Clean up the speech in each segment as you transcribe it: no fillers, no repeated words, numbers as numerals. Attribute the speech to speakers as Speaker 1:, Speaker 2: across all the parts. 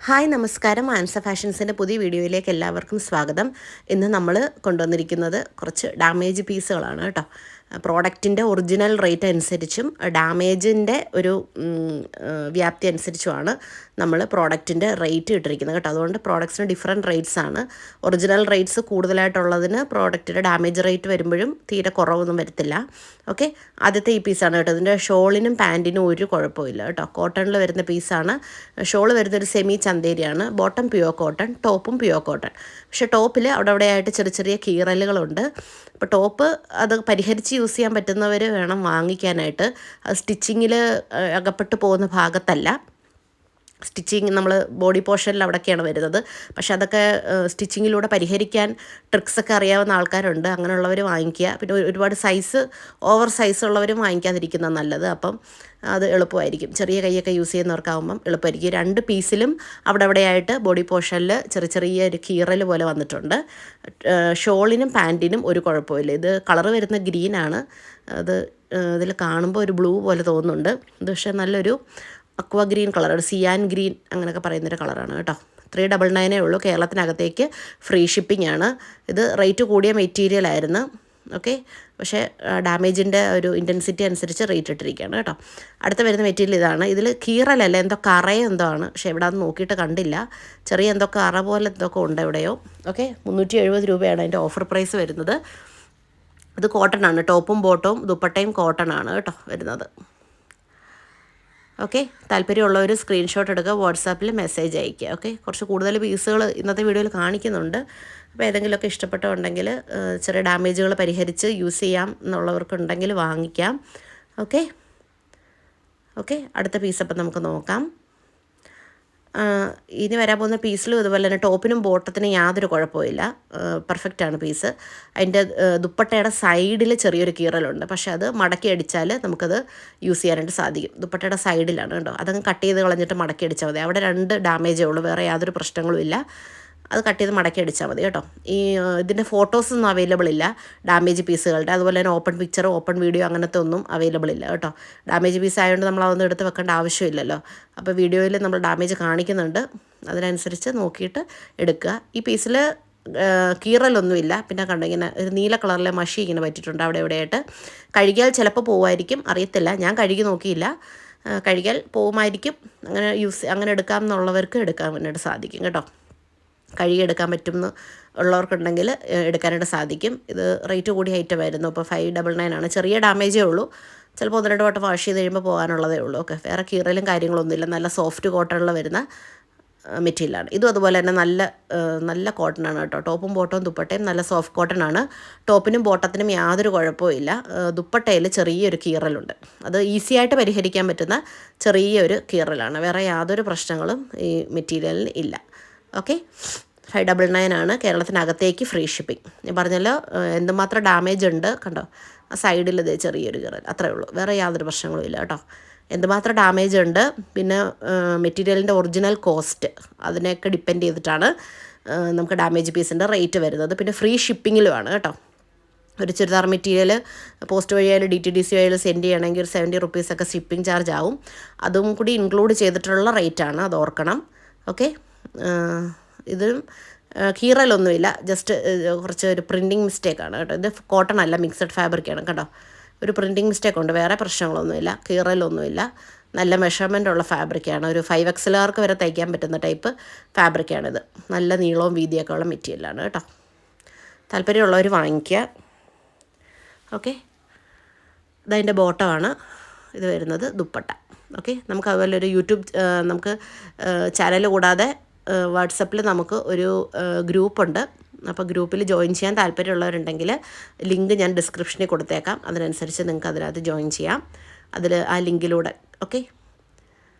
Speaker 1: Hi നമസ്കാരം. ആൻസ ഫാഷൻസിൻ്റെ പുതിയ വീഡിയോയിലേക്ക് എല്ലാവർക്കും സ്വാഗതം. ഇന്ന് നമ്മൾ കൊണ്ടുവന്നിരിക്കുന്നത് കുറച്ച് ഡാമേജ് പീസുകളാണ് കേട്ടോ. പ്രോഡക്റ്റിൻ്റെ ഒറിജിനൽ റേറ്റ് അനുസരിച്ചും ഡാമേജിൻ്റെ ഒരു വ്യാപ്തി അനുസരിച്ചുമാണ് നമ്മൾ പ്രോഡക്റ്റിൻ്റെ റേറ്റ് ഇട്ടിരിക്കുന്നത് കേട്ടോ. അതുകൊണ്ട് പ്രോഡക്ട്സിന് ഡിഫറെൻറ്റ് റേറ്റ്സ് ആണ്. ഒറിജിനൽ റേറ്റ്സ് കൂടുതലായിട്ടുള്ളതിന് പ്രോഡക്റ്റിൻ്റെ ഡാമേജ് റേറ്റ് വരുമ്പോഴും തീരെ കുറവൊന്നും വരത്തില്ല. ഓക്കെ, ആദ്യത്തെ ഈ പീസാണ് കേട്ടോ. ഇതിൻ്റെ ഷോളിനും പാൻറ്റിനും ഒരു കുഴപ്പമില്ല കേട്ടോ. കോട്ടണിൽ വരുന്ന പീസാണ്. ഷോൾ വരുന്നൊരു സെമി ചന്തേരിയാണ്. ബോട്ടം പ്യുവർ കോട്ടൺ, ടോപ്പും പ്യുവർ കോട്ടൺ. പക്ഷേ ടോപ്പിൽ അവിടെയായിട്ട് ചെറിയ ചെറിയ കീറലുകളുണ്ട്. അപ്പോൾ ടോപ്പ് അത് പരിഹരിച്ച് യൂസ് ചെയ്യാൻ പറ്റുന്നവർ വേണം വാങ്ങിക്കാനായിട്ട്. അത് സ്റ്റിച്ചിങ്ങിൽ അകപ്പെട്ട് പോകുന്ന ഭാഗത്തല്ല. സ്റ്റിച്ചിങ് നമ്മൾ ബോഡി പോർഷനിൽ അവിടെയൊക്കെയാണ് വരുന്നത്. പക്ഷെ അതൊക്കെ സ്റ്റിച്ചിങ്ങിലൂടെ പരിഹരിക്കാൻ ട്രിക്സൊക്കെ അറിയാവുന്ന ആൾക്കാരുണ്ട്. അങ്ങനെയുള്ളവർ വാങ്ങിക്കുക. പിന്നെ ഒരുപാട് ഓവർ സൈസ് ഉള്ളവരും വാങ്ങിക്കാതിരിക്കുന്നത് നല്ലത്. അപ്പം അത് എളുപ്പമായിരിക്കും. ചെറിയ കൈയൊക്കെ യൂസ് ചെയ്യുന്നവർക്കാവുമ്പം എളുപ്പമായിരിക്കും. രണ്ട് പീസിലും അവിടെയായിട്ട് ബോഡി പോർഷനിൽ ചെറിയ ഒരു കീറൽ പോലെ വന്നിട്ടുണ്ട്. ഷോളിനും പാൻറ്റിനും ഒരു കുഴപ്പമില്ല. ഇത് കളറ് വരുന്ന ഗ്രീനാണ്. അത് ഇതിൽ കാണുമ്പോൾ ഒരു ബ്ലൂ പോലെ തോന്നുന്നുണ്ട്. ഇത് പക്ഷേ നല്ലൊരു അക്വ ഗ്രീൻ കളറാണ്. സിയാൻ ഗ്രീൻ അങ്ങനെയൊക്കെ പറയുന്നൊരു കളറാണ് കേട്ടോ. 399 ഉള്ളൂ. കേരളത്തിനകത്തേക്ക് ഫ്രീ ഷിപ്പിംഗ് ആണ്. ഇത് റേറ്റ് കൂടിയ മെറ്റീരിയൽ ആയിരുന്നു. ഓക്കെ, പക്ഷേ ഡാമേജിൻ്റെ ഒരു ഇൻറ്റൻസിറ്റി അനുസരിച്ച് റേറ്റ് ഇട്ടിരിക്കുകയാണ് കേട്ടോ. അടുത്ത വരുന്ന മെറ്റീരിയൽ ഇതാണ്. ഇതിൽ കീറലല്ല, എന്തോ കറയോ എന്തോ ആണ്. പക്ഷേ ഇവിടെ അത് നോക്കിയിട്ട് കണ്ടില്ല. ചെറിയ എന്തോ കറ പോലെ എന്തൊക്കെ ഉണ്ട് എവിടെയോ. ഓക്കെ, 370 രൂപയാണ് അതിൻ്റെ ഓഫർ പ്രൈസ് വരുന്നത്. ഇത് കോട്ടൺ ആണ്. ടോപ്പും ബോട്ടവും ദുപ്പട്ടയും കോട്ടൺ ആണ് കേട്ടോ വരുന്നത്. ഓക്കെ, താല്പര്യമുള്ളവർ സ്ക്രീൻഷോട്ട് എടുക്കുക, വാട്സാപ്പിൽ മെസ്സേജ് അയയ്ക്കുക. ഓക്കെ, കുറച്ച് കൂടുതൽ പീസുകൾ ഇന്നത്തെ വീഡിയോയിൽ കാണിക്കുന്നുണ്ട്. അപ്പോൾ ഏതെങ്കിലുമൊക്കെ ഇഷ്ടപ്പെട്ടുണ്ടെങ്കിൽ ചെറിയ ഡാമേജുകൾ പരിഹരിച്ച് യൂസ് ചെയ്യാം എന്നുള്ളവർക്കുണ്ടെങ്കിൽ വാങ്ങിക്കാം. ഓക്കെ, അടുത്ത പീസ് അപ്പം നമുക്ക് നോക്കാം. ഇനി വരാൻ പോകുന്ന പീസിലും ഇതുപോലെ തന്നെ ടോപ്പിനും ബോട്ടത്തിനും യാതൊരു കുഴപ്പമില്ല. പെർഫെക്റ്റാണ് പീസ്. അതിൻ്റെ ദുപ്പട്ടയുടെ സൈഡിൽ ചെറിയൊരു കീറലുണ്ട്. പക്ഷേ അത് മടക്കി അടിച്ചാൽ നമുക്കത് യൂസ് ചെയ്യാനായിട്ട് സാധിക്കും. ദുപ്പട്ടയുടെ സൈഡിലാണ് കേട്ടോ. അതങ്ങ് കട്ട് ചെയ്ത് കളഞ്ഞിട്ട് മടക്കി അടിച്ചാൽ മതി. അവിടെ 2 ഡാമേജേ ഉള്ളൂ, വേറെ യാതൊരു പ്രശ്നങ്ങളും ഇല്ല. അത് കട്ട് ചെയ്ത് മടക്കി അടിച്ചാൽ മതി കേട്ടോ. ഇതിൻ്റെ ഫോട്ടോസൊന്നും അവൈലബിൾ ഇല്ല ഡാമേജ് പീസുകളുടെ. അതുപോലെ തന്നെ ഓപ്പൺ പിക്ചർ, ഓപ്പൺ വീഡിയോ അങ്ങനത്തെ ഒന്നും അവൈലബിൾ ഇല്ല കേട്ടോ. ഡാമേജ് പീസ് ആയതുകൊണ്ട് നമ്മൾ അതൊന്നും എടുത്ത് വെക്കേണ്ട ആവശ്യമില്ലല്ലോ. അപ്പോൾ വീഡിയോയിൽ നമ്മൾ ഡാമേജ് കാണിക്കുന്നുണ്ട്, അതിനനുസരിച്ച് നോക്കിയിട്ട് എടുക്കുക. ഈ പീസിൽ കീറലൊന്നുമില്ല. പിന്നെ കണ്ടോ ഇങ്ങനെ ഒരു നീല കളറിലെ മഷി ഇങ്ങനെ പറ്റിയിട്ടുണ്ട് എവിടെയായിട്ട്. കഴുകിയാൽ ചിലപ്പോൾ പോവുമായിരിക്കും, അറിയത്തില്ല. ഞാൻ കഴുകി നോക്കിയില്ല. കഴുകിയാൽ പോവുമായിരിക്കും. അങ്ങനെ എടുക്കാം എന്നുള്ളവർക്ക് എടുക്കാൻ വേണ്ടിയിട്ട് സാധിക്കും കേട്ടോ. കഴുകിയെടുക്കാൻ പറ്റുമെന്ന് ഉള്ളവർക്കുണ്ടെങ്കിൽ എടുക്കാനായിട്ട് സാധിക്കും. ഇത് റേറ്റ് കൂടിയ ഐറ്റം ആയിരുന്നു. ഇപ്പോൾ 599 ആണ്. ചെറിയ ഡാമേജേ ഉള്ളൂ. ചിലപ്പോൾ 1-2 വട്ടം വാഷ് ചെയ്ത് കഴിയുമ്പോൾ പോകാനുള്ളതേ ഉള്ളൂ. ഓക്കെ, വേറെ കീറലും കാര്യങ്ങളൊന്നുമില്ല. നല്ല സോഫ്റ്റ് കോട്ടണിൽ വരുന്ന മെറ്റീരിയലാണ്. ഇതും അതുപോലെ തന്നെ നല്ല കോട്ടണാണ് കേട്ടോ. ടോപ്പും ബോട്ടവും ദുപ്പട്ടയും നല്ല സോഫ്റ്റ് കോട്ടൺ ആണ്. ടോപ്പിനും ബോട്ടത്തിനും യാതൊരു കുഴപ്പമില്ല. ദുപ്പട്ടയിൽ ചെറിയൊരു കീറലുണ്ട്. അത് ഈസി ആയിട്ട് പരിഹരിക്കാൻ പറ്റുന്ന ചെറിയൊരു കീറലാണ്. വേറെ യാതൊരു പ്രശ്നങ്ങളും ഈ മെറ്റീരിയലിന് ഇല്ല. ഓക്കെ, 599 ആണ്. കേരളത്തിനകത്തേക്ക് ഫ്രീ ഷിപ്പിംഗ്. ഞാൻ പറഞ്ഞല്ലോ എന്തുമാത്രം ഡാമേജ് ഉണ്ട് കണ്ടോ. ആ സൈഡിൽ ഇതേ ചെറിയൊരു കീറൽ, അത്രയേ ഉള്ളൂ. വേറെ യാതൊരു പ്രശ്നങ്ങളും ഇല്ല കേട്ടോ. എന്തുമാത്രം ഡാമേജ് ഉണ്ട്. പിന്നെ മെറ്റീരിയലിൻ്റെ ഒറിജിനൽ കോസ്റ്റ് അതിനെയൊക്കെ ഡിപ്പെൻഡ് ചെയ്തിട്ടാണ് നമുക്ക് ഡാമേജ് പീസിൻ്റെ റേറ്റ് വരുന്നത്. പിന്നെ ഫ്രീ ഷിപ്പിങ്ങിലുമാണ് കേട്ടോ. ഒരു ചുരിദാർ മെറ്റീരിയൽ പോസ്റ്റ് വഴിയായാലും DTDC വഴിയായാലും സെൻഡ് ചെയ്യണമെങ്കിൽ ഒരു 70 റുപ്പീസൊക്കെ ഷിപ്പിംഗ് ചാർജ് ആവും. അതും കൂടി ഇൻക്ലൂഡ് ചെയ്തിട്ടുള്ള റേറ്റാണ്, അത് ഓർക്കണം. ഓക്കെ, ഇതിലും കീറലൊന്നുമില്ല. ജസ്റ്റ് കുറച്ച് ഒരു പ്രിൻറ്റിങ് മിസ്റ്റേക്കാണ് കേട്ടോ. ഇത് കോട്ടൺ അല്ല, മിക്സഡ് ഫാബ്രിക്കാണ് കേട്ടോ. ഒരു പ്രിൻറ്റിങ് മിസ്റ്റേക്ക് ഉണ്ട്, വേറെ പ്രശ്നങ്ങളൊന്നുമില്ല, കീറലൊന്നുമില്ല. നല്ല മെഷർമെൻ്റ് ഉള്ള ഫാബ്രിക്കാണ്. ഒരു 5XLകാർക്ക് വരെ തയ്ക്കാൻ പറ്റുന്ന ടൈപ്പ് ഫാബ്രിക്കാണിത്. നല്ല നീളവും വീതിയൊക്കെ ഉള്ള മെറ്റീരിയലാണ് കേട്ടോ. താല്പര്യമുള്ളവർ വാങ്ങിക്കുക. ഓക്കെ, ഇതതിൻ്റെ ബോട്ടമാണ്. ഇത് വരുന്നത് ദുപ്പട്ട. ഓക്കെ, നമുക്ക് അതുപോലെ ഒരു യൂട്യൂബ് നമുക്ക് ചാനൽ കൂടാതെ വാട്സപ്പിൽ നമുക്ക് ഒരു ഗ്രൂപ്പുണ്ട്. അപ്പോൾ ഗ്രൂപ്പിൽ ജോയിൻ ചെയ്യാൻ താല്പര്യമുള്ളവരുണ്ടെങ്കിൽ ലിങ്ക് ഞാൻ ഡിസ്ക്രിപ്ഷനിൽ കൊടുത്തേക്കാം. അതിനനുസരിച്ച് നിങ്ങൾക്ക് അതിനകത്ത് ജോയിൻ ചെയ്യാം. ആ ലിങ്കിലൂടെ. ഓക്കെ,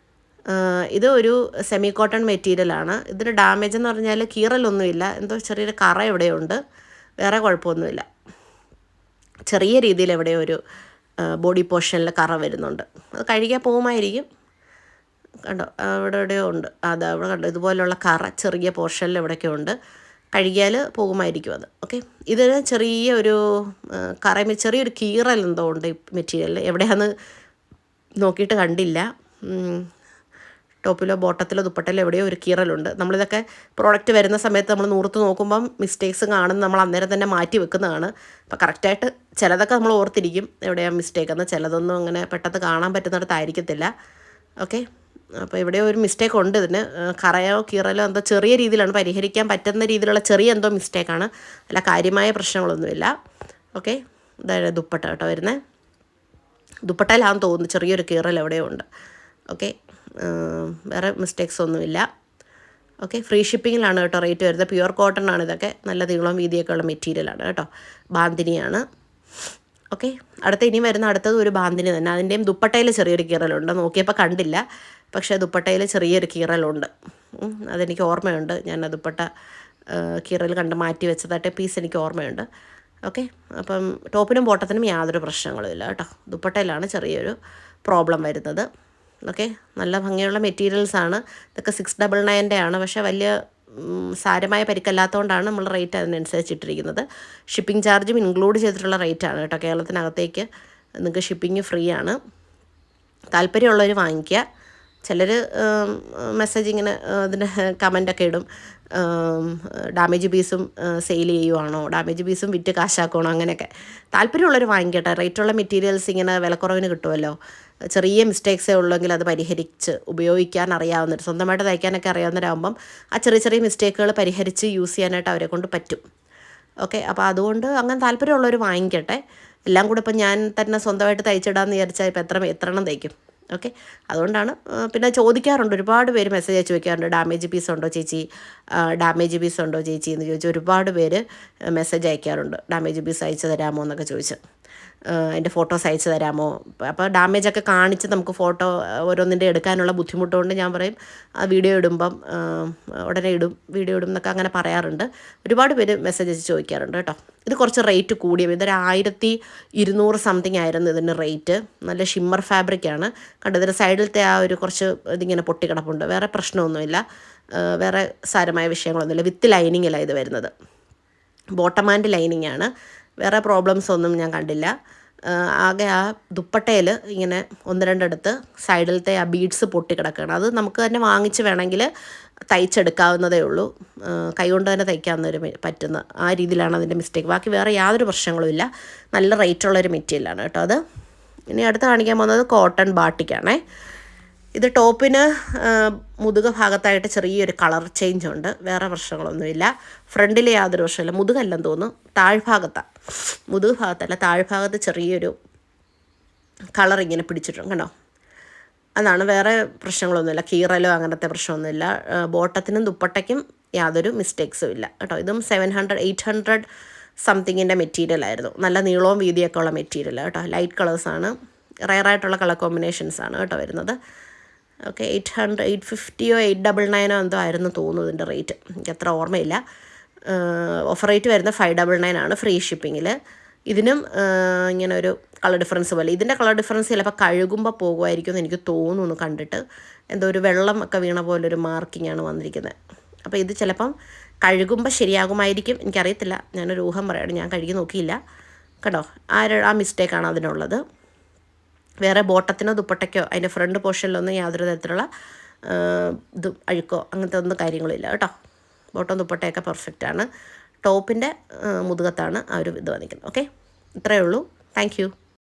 Speaker 1: ഇത് ഒരു സെമി കോട്ടൺ മെറ്റീരിയലാണ്. ഇതിന് ഡാമേജ് എന്ന് പറഞ്ഞാൽ കീറലൊന്നുമില്ല. എന്തോ ചെറിയൊരു കറ എവിടെയുണ്ട്, വേറെ കുഴപ്പമൊന്നുമില്ല. ചെറിയ രീതിയിൽ എവിടെയോ ഒരു ബോഡി പോർഷനിൽ കറ വരുന്നുണ്ട്. അത് കഴുകിയാൽ പോകുമായിരിക്കും. കണ്ടോ, എവിടെയോ ഉണ്ട്. അവിടെ കണ്ടോ, ഇതുപോലുള്ള കറ ചെറിയ പോർഷനിൽ എവിടെയൊക്കെ ഉണ്ട്. കഴുകിയാൽ പോകുമായിരിക്കും അത്. ഓക്കെ, ഇതിന് ചെറിയൊരു ചെറിയൊരു കീറൽ എന്തോ ഉണ്ട് ഈ മെറ്റീരിയലിൽ. എവിടെയാണെന്ന് നോക്കിയിട്ട് കണ്ടില്ല. ടോപ്പിലോ ബോട്ടത്തിലോ ദുപ്പട്ടയിലോ എവിടെയോ ഒരു കീറലുണ്ട്. നമ്മളിതൊക്കെ പ്രോഡക്റ്റ് വരുന്ന സമയത്ത് നമ്മൾ നൂർത്ത് നോക്കുമ്പം മിസ്റ്റേക്സ് കാണുന്ന നമ്മൾ അന്നേരം തന്നെ മാറ്റി വെക്കുന്നതാണ്. അപ്പോൾ കറക്റ്റായിട്ട് ചിലതൊക്കെ നമ്മൾ ഓർത്തിരിക്കും എവിടെയാണ് മിസ്റ്റേക്ക് എന്ന്, ചിലതൊന്നും അങ്ങനെ പെട്ടെന്ന് കാണാൻ പറ്റുന്നിടത്തായിരിക്കത്തില്ല. ഓക്കെ, അപ്പോൾ ഇവിടെ ഒരു മിസ്റ്റേക്ക് ഉണ്ട്. ഇതിന് കറയോ കീറലോ എന്തോ ചെറിയ രീതിയിലാണ്, പരിഹരിക്കാൻ പറ്റുന്ന രീതിയിലുള്ള ചെറിയ എന്തോ മിസ്റ്റേക്കാണ്, അല്ല കാര്യമായ പ്രശ്നങ്ങളൊന്നുമില്ല. ഓക്കെ, ഇതായത് ദുപ്പട്ട കേട്ടോ വരുന്നത്. ദുപ്പട്ടയിലാണെന്ന് തോന്നുന്നു ചെറിയൊരു കീറൽ എവിടെയോ ഉണ്ട്. ഓക്കെ, വേറെ മിസ്റ്റേക്സ് ഒന്നുമില്ല. ഓക്കെ, ഫ്രീ ഷിപ്പിങ്ങിലാണ് കേട്ടോ റേറ്റ് വരുന്നത്. പ്യുവർ കോട്ടൺ ആണ് ഇതൊക്കെ, നല്ല നീളവും വീതിയൊക്കെ ഉള്ള മെറ്റീരിയലാണ് കേട്ടോ. ബാന്തിനിയാണ്. ഓക്കെ, ഇനി വരുന്ന അടുത്തത് ഒരു ബാന്തിനി തന്നെ. അതിൻ്റെയും ദുപ്പട്ടയിൽ ചെറിയൊരു കീറലുണ്ട്. നോക്കിയപ്പോൾ കണ്ടില്ല, പക്ഷേ ദുപ്പട്ടയിൽ ചെറിയൊരു കീറലുണ്ട്. അതെനിക്ക് ഓർമ്മയുണ്ട്. ഞാൻ ആ ദുപ്പട്ട കീറൽ കണ്ട് മാറ്റി വെച്ചതായിട്ട് പീസ് എനിക്ക് ഓർമ്മയുണ്ട്. ഓക്കെ, അപ്പം ടോപ്പിനും ബോട്ടത്തിനും യാതൊരു പ്രശ്നങ്ങളുമില്ല കേട്ടോ. ദുപ്പട്ടയിലാണ് ചെറിയൊരു പ്രോബ്ലം വരുന്നത്. ഓക്കെ, നല്ല ഭംഗിയുള്ള മെറ്റീരിയൽസാണ് ഇതൊക്കെ. 699 ആണ്, പക്ഷേ വലിയ സാരമായ പരിക്കല്ലാത്തതുകൊണ്ടാണ് നമ്മൾ റേറ്റ് അതിനനുസരിച്ച് ഇട്ടിരിക്കുന്നത്. ഷിപ്പിംഗ് ചാർജും ഇൻക്ലൂഡ് ചെയ്തിട്ടുള്ള റേറ്റാണ് കേട്ടോ. കേരളത്തിനകത്തേക്ക് നിങ്ങൾക്ക് ഷിപ്പിംഗ് ഫ്രീ ആണ്. താല്പര്യമുള്ളവർ വാങ്ങിക്കുക. ചിലർ മെസ്സേജ് ഇങ്ങനെ അതിന് കമൻ്റൊക്കെ ഇടും, ഡാമേജ് പീസും സെയിൽ ചെയ്യുവാണോ, ഡാമേജ് പീസും വിറ്റ് കാശാക്കണോ, അങ്ങനെയൊക്കെ. താല്പര്യമുള്ളവർ വാങ്ങിക്കട്ടെ. റേറ്റുള്ള മെറ്റീരിയൽസ് ഇങ്ങനെ വിലക്കുറവിന് കിട്ടുമല്ലോ. ചെറിയ മിസ്റ്റേക്സേ ഉള്ളെങ്കിൽ അത് പരിഹരിച്ച് ഉപയോഗിക്കാൻ അറിയാവുന്നവർ, സ്വന്തമായിട്ട് തയ്ക്കാനൊക്കെ അറിയാവുന്നവരാകുമ്പം ആ ചെറിയ ചെറിയ മിസ്റ്റേക്കുകൾ പരിഹരിച്ച് യൂസ് ചെയ്യാനായിട്ട് അവരെ കൊണ്ട് പറ്റും. ഓക്കെ, അപ്പോൾ അതുകൊണ്ട് അങ്ങനെ താല്പര്യമുള്ളവർ വാങ്ങിക്കട്ടെ. എല്ലാം കൂടെ ഇപ്പം ഞാൻ തന്നെ സ്വന്തമായിട്ട് തയ്ച്ചിടാമെന്ന് വിചാരിച്ചാൽ ഇപ്പോൾ എത്ര എണ്ണം തയ്ക്കും? ഓക്കെ, അതുകൊണ്ടാണ്. പിന്നെ ചോദിക്കാറുണ്ട്, ഒരുപാട് പേര് മെസ്സേജ് അയച്ച് വയ്ക്കാറുണ്ട്, ഡാമേജ് പീസ് ഉണ്ടോ ചേച്ചി, ഡാമേജ് പീസ് ഉണ്ടോ ചേച്ചി എന്ന് ചോദിച്ച് ഒരുപാട് പേര് മെസ്സേജ് അയക്കാറുണ്ട്. ഡാമേജ് പീസ് അയച്ചു തരാമോ എന്നൊക്കെ ചോദിച്ച്, അതിൻ്റെ ഫോട്ടോസ് അയച്ചു തരാമോ. അപ്പോൾ ഡാമേജൊക്കെ കാണിച്ച് നമുക്ക് ഫോട്ടോ ഓരോന്നിൻ്റെ എടുക്കാനുള്ള ബുദ്ധിമുട്ടുകൊണ്ട് ഞാൻ പറയും ആ വീഡിയോ ഇടുമ്പം ഉടനെ ഇടും, വീഡിയോ ഇടും എന്നൊക്കെ അങ്ങനെ പറയാറുണ്ട്. ഒരുപാട് പേര് മെസ്സേജ് അയച്ച് ചോദിക്കാറുണ്ട് കേട്ടോ. ഇത് കുറച്ച് റേറ്റ് കൂടിയ, ഇതൊരു 1200 സംതിങ് ആയിരുന്നു ഇതിൻ്റെ റേറ്റ്. നല്ല ഷിമ്മർ ഫാബ്രിക്കാണ് കണ്ടത്. ഇതിൻ്റെ സൈഡിലത്തെ ആ ഒരു കുറച്ച് ഇതിങ്ങനെ പൊട്ടിക്കിടപ്പുണ്ട്. വേറെ പ്രശ്നമൊന്നുമില്ല, വേറെ സാരമായ വിഷയങ്ങളൊന്നുമില്ല. വിത്ത് ലൈനിങ്ങിലാണ് ഇത് വരുന്നത്. ബോട്ടം ആൻഡ് ലൈനിങ് ആണ്. വേറെ പ്രോബ്ലംസ് ഒന്നും ഞാൻ കണ്ടില്ല. ആകെ ആ ദുപ്പട്ടയിൽ ഇങ്ങനെ 1-2 സൈഡിലത്തെ ആ ബീഡ്സ് പൊട്ടിക്കിടക്കുകയാണ്. അത് നമുക്ക് തന്നെ വാങ്ങിച്ച് വേണമെങ്കിൽ തയ്ച്ചെടുക്കാവുന്നതേ ഉള്ളൂ. കൈകൊണ്ട് തന്നെ തയ്ക്കാവുന്നൊരു പറ്റുന്ന ആ രീതിയിലാണ് അതിൻ്റെ മിസ്റ്റേക്ക്. ബാക്കി വേറെ യാതൊരു പ്രശ്നങ്ങളുമില്ല. നല്ല റേറ്റുള്ളൊരു മെറ്റീരിയലാണ് കേട്ടോ അത്. ഇനി അടുത്ത് കാണിക്കാൻ പോകുന്നത് കോട്ടൺ ബാട്ടിക്കാണേ. ഇത് ടോപ്പിന് മുതുക ഭാഗത്തായിട്ട് ചെറിയൊരു കളർ ചേഞ്ച് ഉണ്ട്. വേറെ പ്രശ്നങ്ങളൊന്നുമില്ല. ഫ്രണ്ടിൽ യാതൊരു പ്രശ്നമില്ല. മുതുകല്ലെന്ന് തോന്നുന്നു, താഴ്ഭാഗത്താണ്. മുതുക ഭാഗത്തല്ല, താഴ്ഭാഗത്ത് ചെറിയൊരു കളർ ഇങ്ങനെ പിടിച്ചിട്ടുണ്ട് കണ്ടോ. അതാണ്, വേറെ പ്രശ്നങ്ങളൊന്നുമില്ല. കീറലോ അങ്ങനത്തെ പ്രശ്നമൊന്നുമില്ല. ബോട്ടത്തിനും ദുപ്പട്ടയ്ക്കും യാതൊരു മിസ്റ്റേക്സും ഇല്ല കേട്ടോ. ഇതും 700-800 സംതിങ്ങിൻ്റെ മെറ്റീരിയലായിരുന്നു. നല്ല നീളവും വീതിയൊക്കെ ഉള്ള മെറ്റീരിയൽ കേട്ടോ. ലൈറ്റ് കളേഴ്സാണ്, റയറായിട്ടുള്ള കളർ കോമ്പിനേഷൻസാണ് കേട്ടോ വരുന്നത്. ഓക്കെ, 850 899 എന്തോ ആയിരുന്നു തോന്നുന്നു ഇതിൻ്റെ റേറ്റ്, എനിക്ക് അത്ര ഓർമ്മയില്ല. ഓഫർ റേറ്റ് വരുന്നത് 599 ആണ് ഫ്രീ ഷിപ്പിങ്ങിൽ. ഇതിനും ഇങ്ങനെ ഒരു കളർ ഡിഫറൻസ് പോലെ. ഇതിൻ്റെ കളർ ഡിഫറൻസ് ചിലപ്പോൾ കഴുകുമ്പോൾ പോകുമായിരിക്കും എന്ന് എനിക്ക് തോന്നുന്നു കണ്ടിട്ട്. എന്തോ ഒരു വെള്ളം ഒക്കെ വീണ പോലൊരു മാർക്കിംഗ് ആണ് വന്നിരിക്കുന്നത്. അപ്പോൾ ഇത് ചിലപ്പം കഴുകുമ്പോൾ ശരിയാകുമായിരിക്കും, എനിക്കറിയത്തില്ല. ഞാനൊരു ഊഹം പറയാണ്, ഞാൻ കഴുകി നോക്കിയില്ല കേട്ടോ. ആ മിസ്റ്റേക്കാണ് അതിനുള്ളത്. വേറെ ബോട്ടത്തിനോ ദുപ്പട്ടയ്ക്കോ അതിൻ്റെ ഫ്രണ്ട് പോർഷനിലൊന്നും യാതൊരു തരത്തിലുള്ള അഴുക്കോ അങ്ങനത്തെ ഒന്നും കാര്യങ്ങളില്ല കേട്ടോ. ബോട്ടം ദുപ്പട്ടയൊക്കെ പെർഫെക്റ്റാണ്. ടോപ്പിൻ്റെ മുതുകത്താണ് ആ ഒരു ഇത് വന്നിരിക്കുന്നത്. ഓക്കെ, ഇത്രയേ ഉള്ളൂ. Thank you.